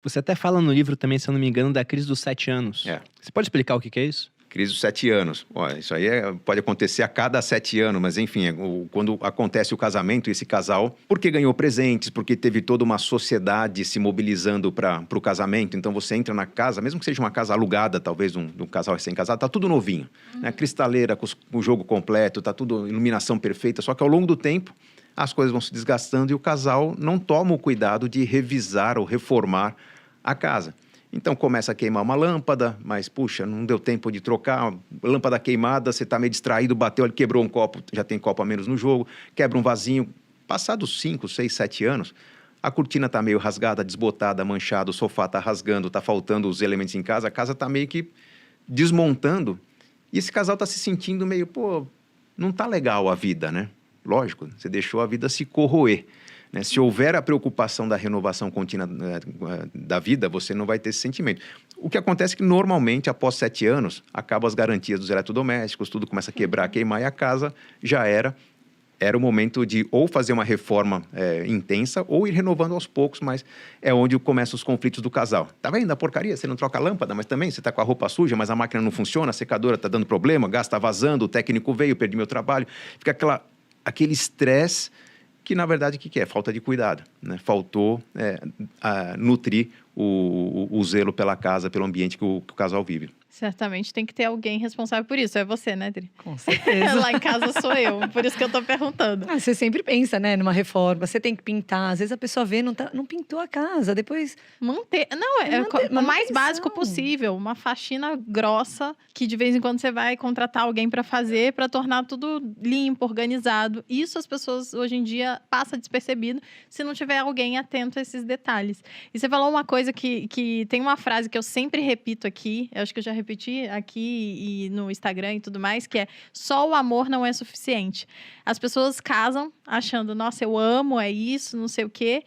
Você até fala no livro também, se eu não me engano, da crise dos 7 anos. É. Você pode explicar o que é isso? Crise dos 7 anos. Olha, isso aí pode acontecer a cada 7 anos, mas enfim, quando acontece o casamento, esse casal, porque ganhou presentes, porque teve toda uma sociedade se mobilizando para o casamento, então você entra na casa, mesmo que seja uma casa alugada, talvez de um casal recém-casado, tá tudo novinho, né? Cristaleira, com o jogo completo, tá tudo iluminação perfeita, só que ao longo do tempo as coisas vão se desgastando e o casal não toma o cuidado de revisar ou reformar a casa. Então começa a queimar uma lâmpada, mas puxa, não deu tempo de trocar, lâmpada queimada, você está meio distraído, bateu, ele quebrou um copo, já tem copo a menos no jogo, quebra um vasinho. Passados 5, 6, 7 anos, a cortina está meio rasgada, desbotada, manchada, o sofá está rasgando, está faltando os elementos em casa, a casa está meio que desmontando. E esse casal está se sentindo meio, pô, não está legal a vida, né? Lógico, você deixou a vida se corroer. Né? Se houver a preocupação da renovação contínua da vida, você não vai ter esse sentimento. O que acontece é que, normalmente, após 7 anos, acabam as garantias dos eletrodomésticos, tudo começa a quebrar, a queimar, e a casa já era o momento de ou fazer uma reforma intensa ou ir renovando aos poucos, mas é onde começam os conflitos do casal. Tá vendo a porcaria? Você não troca a lâmpada, mas também você tá com a roupa suja, mas a máquina não funciona, a secadora tá dando problema, gás tá vazando, o técnico veio, perdi meu trabalho. Fica aquele estresse que, na verdade, o que é? Falta de cuidado, né? Faltou nutrir o zelo pela casa, pelo ambiente que o casal vive. Certamente tem que ter alguém responsável por isso. É você, né, Dri? Com certeza. Lá em casa sou eu, por isso que eu tô perguntando. Você sempre pensa, né, numa reforma, você tem que pintar. Às vezes a pessoa vê, não pintou a casa, depois... Manter. Não, o mais básico possível. Uma faxina grossa, que de vez em quando você vai contratar alguém para fazer, para tornar tudo limpo, organizado. Isso as pessoas, hoje em dia, passa despercebido se não tiver alguém atento a esses detalhes. E você falou uma coisa que tem uma frase que eu sempre repito aqui, eu acho que eu já repeti aqui e no Instagram e tudo mais, que é: só o amor não é suficiente. As pessoas casam achando, nossa, eu amo, é isso, não sei o quê.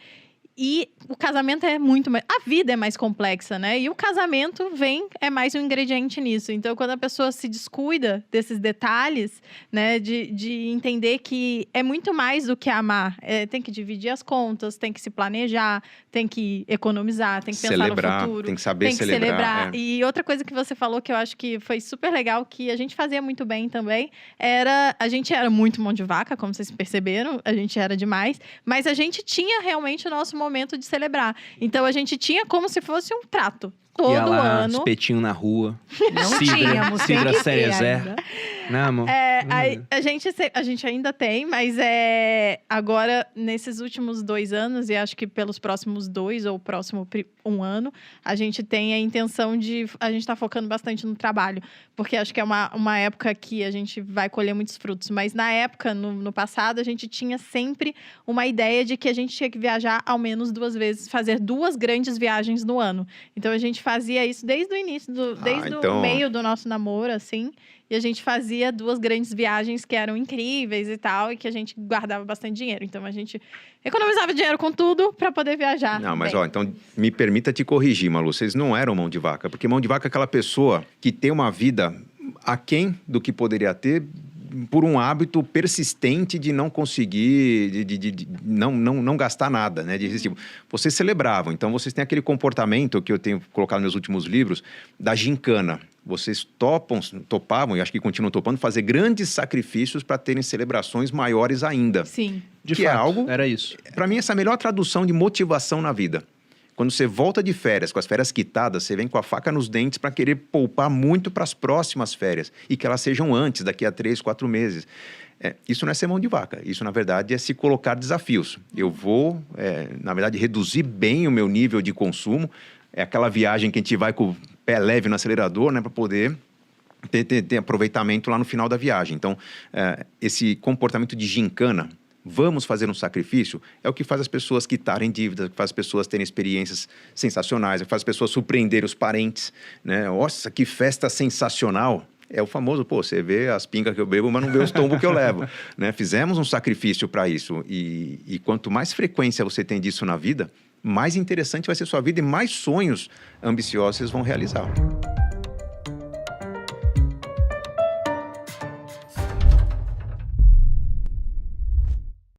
E o casamento é muito mais... A vida é mais complexa, né? E o casamento é mais um ingrediente nisso. Então, quando a pessoa se descuida desses detalhes, né? De entender que é muito mais do que amar. Tem que dividir as contas, tem que se planejar, tem que economizar, tem que pensar no futuro. Tem que saber celebrar. E outra coisa que você falou, que eu acho que foi super legal, que a gente fazia muito bem também, era... A gente era muito mão de vaca, como vocês perceberam. A gente era demais. Mas a gente tinha realmente o nosso momento de celebrar. Então, a gente tinha como se fosse um trato. Todo ia lá, ano. espetinho na rua. Não tínhamos, tem Cidra que ter Cerezé. ainda. Não, amor? A gente ainda tem, mas agora, nesses últimos 2 anos, e acho que pelos próximos 2 ou próximo 1 ano, a gente tem a intenção de... A gente tá focando bastante no trabalho, porque acho que é uma época que a gente vai colher muitos frutos. Mas na época, no passado, a gente tinha sempre uma ideia de que a gente tinha que viajar ao menos 2 vezes, fazer 2 grandes viagens no ano. Então, a gente fazia isso desde o início, desde o meio do nosso namoro, assim. E a gente fazia 2 grandes viagens que eram incríveis e tal, e que a gente guardava bastante dinheiro. Então, a gente economizava dinheiro com tudo para poder viajar. Não, mas bem. então me permita te corrigir, Malu. Vocês não eram mão de vaca, porque mão de vaca é aquela pessoa que tem uma vida aquém do que poderia ter, por um hábito persistente de não conseguir, de não gastar nada, né? Tipo, vocês celebravam, então vocês têm aquele comportamento que eu tenho colocado nos meus últimos livros, da gincana. Vocês topavam, e acho que continuam topando, fazer grandes sacrifícios para terem celebrações maiores ainda. Sim. De que fato, é algo, era isso. Para mim, essa é a melhor tradução de motivação na vida. Quando você volta de férias, com as férias quitadas, você vem com a faca nos dentes para querer poupar muito para as próximas férias. E que elas sejam antes, daqui a 3, 4 meses. Isso não é ser mão de vaca. Isso, na verdade, é se colocar desafios. Eu vou, na verdade, reduzir bem o meu nível de consumo. É aquela viagem que a gente vai com o pé leve no acelerador, né? Para poder ter aproveitamento lá no final da viagem. Então, esse comportamento de gincana... Vamos fazer um sacrifício, é o que faz as pessoas quitarem dívidas, que faz as pessoas terem experiências sensacionais, é o que faz as pessoas surpreenderem os parentes, né? Nossa, que festa sensacional! É o famoso, você vê as pingas que eu bebo, mas não vê os tombos que eu levo, né? Fizemos um sacrifício para isso e quanto mais frequência você tem disso na vida, mais interessante vai ser sua vida e mais sonhos ambiciosos vocês vão realizar.